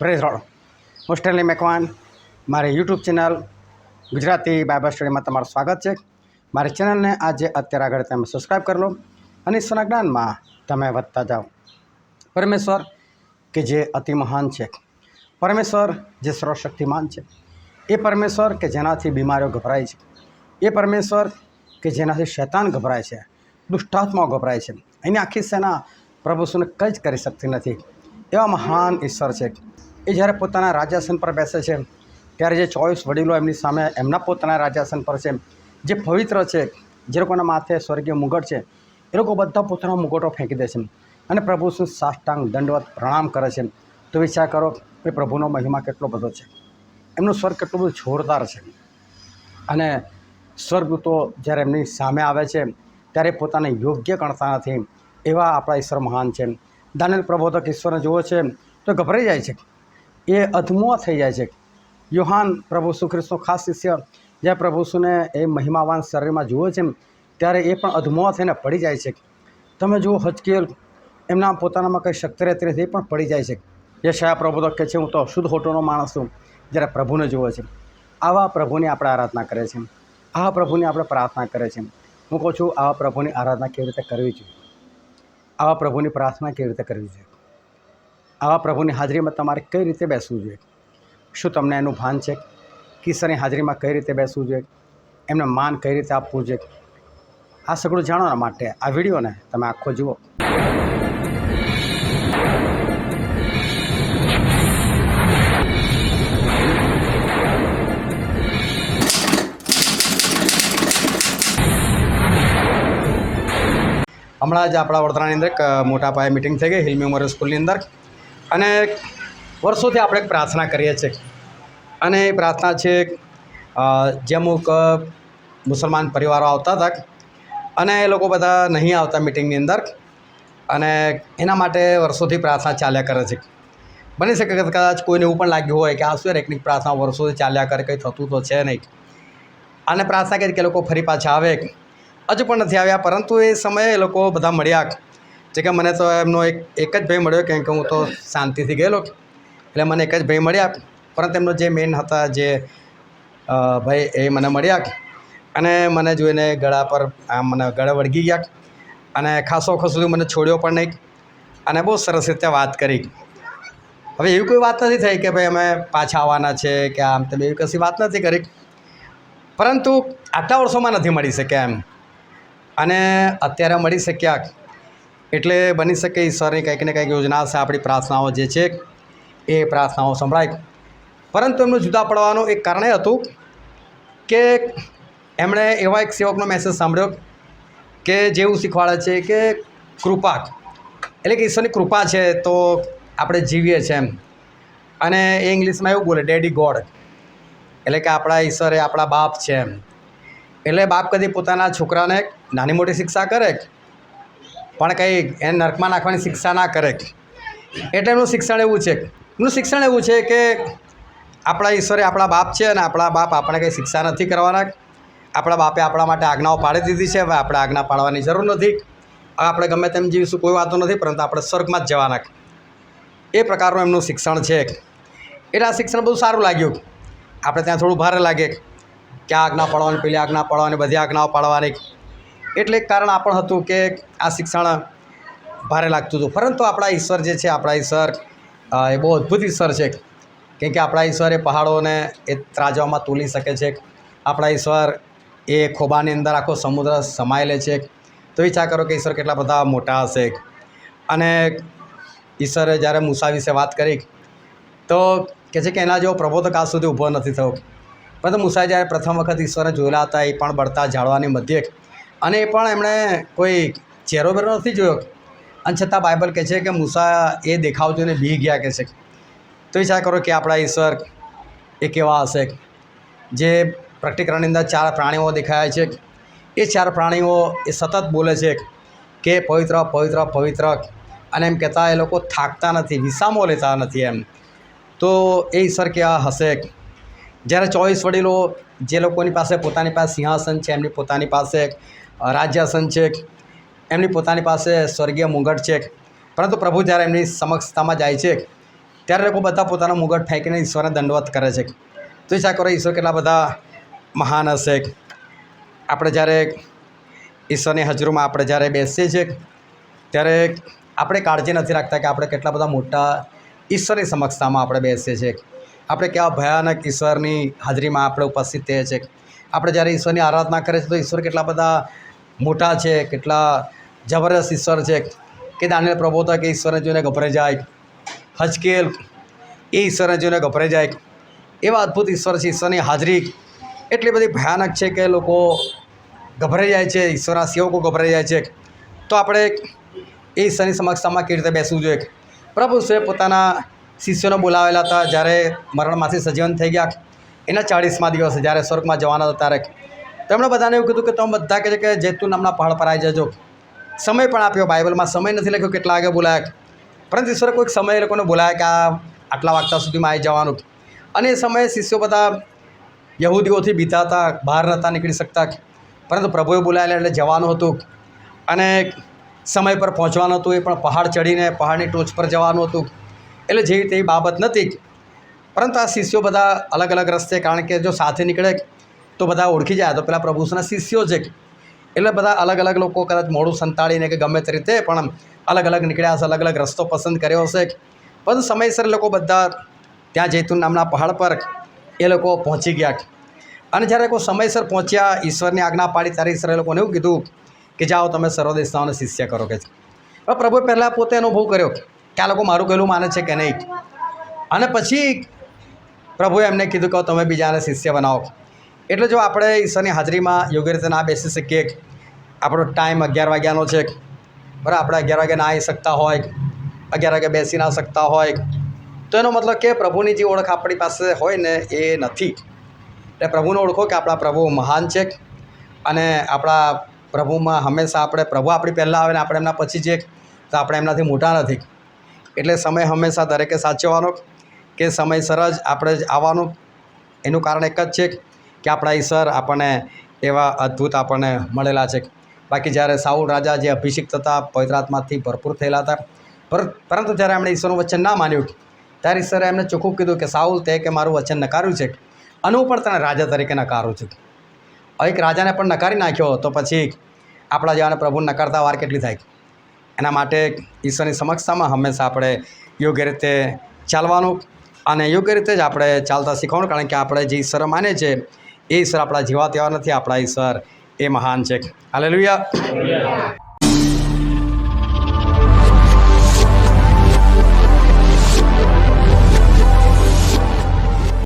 Praise road હું Stanley Macwan મારી YouTube channel Gujarati Bible સ્ટડીમાં તમારું સ્વાગત છે। મારી ચેનલને આજે અત્યારે આગળ તમે સબસ્ક્રાઈબ કરી લો અને ઈશ્વરના જ્ઞાનમાં તમે વધતા જાઓ। પરમેશ્વર કે જે અતિ મહાન છે, પરમેશ્વર જે સર્વશક્તિમાન છે, એ પરમેશ્વર કે જેનાથી બીમારીઓ ગભરાય છે, એ પરમેશ્વર કે જેનાથી શૈતાન ગભરાય છે, દુષ્ટાત્માઓ ગભરાય છે, એની આખી સેના પ્રભુ શુને કંઈ જ કરી શકતી નથી। એવા મહાન ઈશ્વર છે। એ જ્યારે પોતાના રાજાસન પર બેસે છે ત્યારે જે 24 વડીલો એમની સામે એમના પોતાના રાજાસન પર છે, જે પવિત્ર છે, જે લોકોના માથે સ્વર્ગીય મુગટ છે, એ લોકો બધા પોતાના મુગટો ફેંકી દે છે અને પ્રભુ શું સાષ્ટાંગ દંડવત પ્રણામ કરે છે। તો વિચાર કરો એ પ્રભુનો મહિમા કેટલો બધો છે, એમનું સ્વર્ગ કેટલું બધું જોરદાર છે। અને સ્વર્ગદૂતો જ્યારે એમની સામે આવે છે ત્યારે પોતાને યોગ્ય ગણતા નથી, એવા આપણા ઈશ્વર મહાન છે। દાનિયેલ પ્રબોધક ઈશ્વરને જુએ છે તો ગભરાઈ જાય છે, એ અધમુઆ થઈ જાય છે। યોહાન પ્રભુ ઈસુ ખ્રિસ્તનો ખાસ શિષ્ય જ્યારે પ્રભુ ઈસુને એ મહિમાવાન શરીરમાં જુએ છે ત્યારે એ પણ અધમુઆ થઈને પડી જાય છે। તમે જુઓ હજકીએલ, એમના પોતાનામાં કંઈ શક્તિ રહેતી નથી, એ પણ પડી જાય છે। યશાયા પ્રબોધક કહે છે હું તો અશુદ્ધ હોઠોનો માણસ છું, જ્યારે પ્રભુને જુએ છે। આવા પ્રભુની આપણે આરાધના કરીએ છીએ, આવા પ્રભુની આપણે પ્રાર્થના કરીએ છીએ। હું કહું છું આવા પ્રભુની આરાધના કેવી રીતે કરવી જોઈએ, આવા પ્રભુની પ્રાર્થના કેવી રીતે કરવી જોઈએ, આવા પ્રભુની હાજરીમાં તમારે કઈ રીતે બેસવું જોઈએ? શું તમને એનું ભાન છે કે ઈશ્વરની હાજરીમાં કઈ રીતે બેસવું જોઈએ, એમને માન કઈ રીતે આપવું જોઈએ? આ સગળું જાણવા માટે આ વિડીયોને તમે આખો જુઓ। હમણાં જ આપણા વડોદરાની અંદર એક મોટા પાયે મિટિંગ થઈ ગઈ હિલ મેમોરિયલ સ્કૂલની અંદર, અને વર્ષોથી આપણે એક પ્રાર્થના કરીએ છીએ, અને એ પ્રાર્થના છે જે અમુક મુસલમાન પરિવારો આવતા હતા અને એ લોકો બધા નહીં આવતા મિટિંગની અંદર, અને એના માટે વર્ષોથી પ્રાર્થના ચાલ્યા કરે છે। બની શકે કે કદાચ કોઈને એવું પણ લાગ્યું હોય કે આ શું એકની પ્રાર્થના વર્ષોથી ચાલ્યા કરે, કંઈ થતું તો છે નહીં, અને પ્રાર્થના કરી કે લોકો ફરી પાછા આવે। હજુ પણ નથી આવ્યા, પરંતુ એ સમયે એ લોકો બધા મળ્યા છે કે મને તો એમનો એક જ ભાઈ મળ્યો, કેમ કે હું તો શાંતિથી ગયેલો, એટલે મને એક જ ભાઈ મળ્યા, પરંતુ એમનો જે મેન હતા જે ભાઈ એ મને મળ્યા અને મને જોઈને ગળા પર મને ગળે વળગી ગયા અને ખાસો વખત સુધી મને છોડ્યો પણ નહીં અને બહુ સરસ રીતે વાત કરી। હવે એવી કોઈ વાત નથી થઈ કે ભાઈ અમે પાછા આવવાના છે કે આમ તમે એવી કશી વાત નથી કરી, પરંતુ આટલા વર્ષોમાં નથી મળી શક્યા એમ, અને અત્યારે મળી શક્યા એટલે બની શકે ઈશ્વરની કંઈક ને કંઈક યોજના હશે, આપણી પ્રાર્થનાઓ જે છે એ પ્રાર્થનાઓ સંભળાય। પરંતુ એમનું જુદા પડવાનું એક કારણ એ હતું કે એમણે એવા એક સેવકનો મેસેજ સાંભળ્યો કે જેવું શીખવાડે છે કે કૃપા એટલે કે ઈશ્વરની કૃપા છે તો આપણે જીવીએ છીએ એમ, અને એ ઇંગ્લિશમાં એવું બોલે ડેડી ગોડ, એટલે કે આપણા ઈશ્વર એ આપણા બાપ છે એમ। એટલે બાપ કદી પોતાના છોકરાને નાની મોટી શિક્ષા કરે પણ કંઈ એને નરકમાં નાખવાની શિક્ષા ના કરે, એટલે એમનું શિક્ષણ એવું છે, એમનું શિક્ષણ એવું છે કે આપણા ઈશ્વરે આપણા બાપ છે અને આપણા બાપ આપણે કંઈ શિક્ષા નથી કરવાના, આપણા બાપે આપણા માટે આજ્ઞાઓ પાડી દીધી છે, હવે આપણે આજ્ઞા પાડવાની જરૂર નથી, હવે આપણે ગમે તેમ જીવીશું કોઈ વાતો નથી, પરંતુ આપણે સ્વર્ગમાં જ જવાના, એ પ્રકારનું એમનું શિક્ષણ છે। એટલે આ શિક્ષણ બહુ સારું લાગ્યું, આપણે ત્યાં થોડું ભારે લાગે કે આ આજ્ઞા પાડવાની, પેલી આજ્ઞા પાડવાની, બધી આજ્ઞાઓ પાડવાની, એટલે એક કારણ આ પણ હતું કે આ શિક્ષણ ભારે લાગતું હતું। પરંતુ આપણા ઈશ્વર જે છે, આપણા ઈશ્વર એ બહુ અદ્ભુત ઈશ્વર છે, કેમ કે આપણા ઈશ્વર એ પહાડોને એ ત્રાજવામાં તોલી શકે છે, આપણા ઈશ્વર એ ખોબાની અંદર આખો સમુદ્ર સમાઈ લે છે। તો વિચાર કરો કે ઈશ્વર કેટલા બધા મોટા હશે। અને ઈશ્વરે જ્યારે મૂસા વિશે વાત કરી તો કહે છે કે એના જેવો પ્રબોધક આજ સુધી ઊભો નથી થયો, પરંતુ મૂસાએ જ્યારે પ્રથમ વખત ઈશ્વરને જોયેલા હતા એ પણ બળતા ઝાડવાની મધ્યે, અને એ પણ એમણે કોઈ ચહેરો બેરો નથી જોયો, અને છતાં બાઇબલ કહે છે કે મૂસા એ દેખાવ જોઈને બી ગયા કહે છે। તો વિચાર કરો કે આપણા ઈશ્વર એ કેવા હશે। જે પ્રકટીકરણની અંદર 4 પ્રાણીઓ દેખાયા છે, એ 4 પ્રાણીઓ એ સતત બોલે છે કે પવિત્ર પવિત્ર પવિત્ર, અને એમ કહેતા એ લોકો થાકતા નથી, વિસામો લેતા નથી એમ। તો એ ઈશ્વર કેવા હશે? જ્યારે 24 વડીલો જે લોકોની પાસે પોતાની પાસે સિંહાસન છે, એમની પોતાની પાસે રાજ્યાસન છે, એમની પોતાની પાસે સ્વર્ગીય મુગટ છે, પરંતુ પ્રભુ જ્યારે એમની સમક્ષતામાં જાય છે ત્યારે લોકો બધા પોતાનો મુગટ ફેંકીને ઈશ્વરને દંડવત કરે છે. તો વિચાર કરો ઈશ્વર કેટલા બધા મહાન હશે. આપણે જ્યારે ઈશ્વરની હાજરીમાં આપણે જ્યારે બેસીએ છીએ ત્યારે આપણે કાળજી નથી રાખતા કે આપણે કેટલા બધા મોટા ઈશ્વરની સમક્ષતામાં આપણે બેસીએ છીએ. આપણે કેવા ભયાનક ઈશ્વરની હાજરીમાં આપણે ઉપસ્થિત થઈએ છીએ. આપણે જ્યારે ઈશ્વરની આરાધના કરીએ છીએ તો ઈશ્વર કેટલા બધા મોટા છે, કેટલા જબરદસ્ત ઈશ્વર છે કે દાનિયેલ પ્રભુ હતા કે ઈશ્વરને જોઈને ગભરાઈ જાય. હજકેલ એ ઈશ્વરને જોઈને ગભરાઈ જાય. એવા અદ્ભુત ઈશ્વર છે. ઈશ્વરની હાજરી એટલી બધી ભયાનક છે કે લોકો ગભરાઈ જાય છે, ઈશ્વરના સેવકો ગભરાઈ જાય છે. તો આપણે એ ઈશ્વરની સમક્ષતામાં કેવી રીતે બેસવું જોઈએ? પ્રભુ ઈસુએ પોતાના શિષ્યોને બોલાવેલા હતા જ્યારે મરણમાંથી સજીવન થઈ ગયા. એના 40મા દિવસે જ્યારે સ્વર્ગમાં જવાના હતા ત્યારે તેમણે બધાને એવું કીધું કે તમે બધા કહે છે કે જૈતુન નામના પહાડ પર આવી જજો. સમય પણ આપ્યો. બાઇબલમાં સમય નથી લખ્યો કેટલા વાગે બોલાયા, પરંતુ ઈશ્વરે કોઈક સમય એ લોકોને બોલાયા કે આટલા વાગતા સુધીમાં આવી જવાનું. અને એ સમયે શિષ્યો બધા યહૂદીઓથી બીતા હતા, બહાર નહોતા નીકળી શકતા, પરંતુ પ્રભુએ બોલાયેલા એટલે જવાનું હતું અને સમય પર પહોંચવાનું હતું. એ પણ પહાડ ચડીને પહાડની ટોચ પર જવાનું હતું. એટલે જેવી તેવી બાબત નથી. પરંતુ આ શિષ્યો બધા અલગ અલગ રસ્તે, કારણ કે જો સાથે નીકળે તો બધા ઓળખી જાય તો પેલા પ્રભુના શિષ્યો છે. એટલે બધા અલગ અલગ લોકો કદાચ મોડું સંતાડીને કે ગમે તે રીતે પણ અલગ અલગ નીકળ્યા હશે, અલગ અલગ રસ્તો પસંદ કર્યો હશે. પરંતુ સમયસર લોકો બધા ત્યાં જૈતુન નામના પહાડ પર એ લોકો પહોંચી ગયા. અને જ્યારે લોકો સમયસર પહોંચ્યા, ઈશ્વરની આજ્ઞા પાડી ત્યારે ઈશ્વરે લોકોને એવું કીધું કે જાઓ તમે સર્વ દેશનાઓને શિષ્ય કરો કે. હવે પ્રભુએ પહેલાં પોતે અનુભવ કર્યો કે આ લોકો મારું કહેલું માને છે કે નહીં. અને પછી પ્રભુએ એમને કીધું કે તમે બીજાને શિષ્ય બનાવો. એટલે જો આપણે ઈશ્વરની હાજરીમાં યોગ્ય રીતે ના બેસી શકીએ, આપણો ટાઈમ 11 વાગ્યાનો છે, બરાબર, આપણે 11 વાગે ના આવી શકતા હોય, 11 વાગે બેસી ના શકતા હોય, તો એનો મતલબ કે પ્રભુની જે ઓળખ આપણી પાસે હોય ને એ નથી. એટલે પ્રભુને ઓળખો કે આપણા પ્રભુ મહાન છે અને આપણા પ્રભુમાં હંમેશા પ્રભુ આપણી પહેલાં આવે ને આપણે એમના પછી જઈએ તો આપણે એમનાથી મોટા નથી. એટલે સમય હંમેશા દરેકે સાચવવાનો કે સમયસર જ આપણે જ આવવાનું. એનું કારણ એક જ છે કે આપણા ઈશ્વર આપણને એવા અદ્ભુત આપણને મળેલા છે. બાકી જ્યારે સાઉલ રાજા જે અભિષિક્ત હતા, પવિત્ર આત્માથી ભરપૂર થયેલા હતા, પરંતુ જ્યારે એમણે ઈશ્વરનું વચન ના માન્યું ત્યારે ઈશ્વરે એમને ચોખ્ખું કીધું કે સાઉલ તે કે મારું વચન નકાર્યું છે અને હું પણ તને રાજા તરીકે નકારું છું. એક રાજાને પણ નકારી નાખ્યો તો પછી આપણા જેવાને પ્રભુને નકારતા વાર કેટલી થાય? એના માટે ઈશ્વરની સમક્ષતામાં હંમેશા આપણે યોગ્ય રીતે ચાલવાનું અને યોગ્ય રીતે જ આપણે ચાલતા શીખવાનું. કારણ કે આપણે જે ઈશ્વર માને છે એ ઈશ્વર આપણા જેવા તેવા નથી. આપણા ઈશ્વર એ મહાન છે. હાલેલુયા.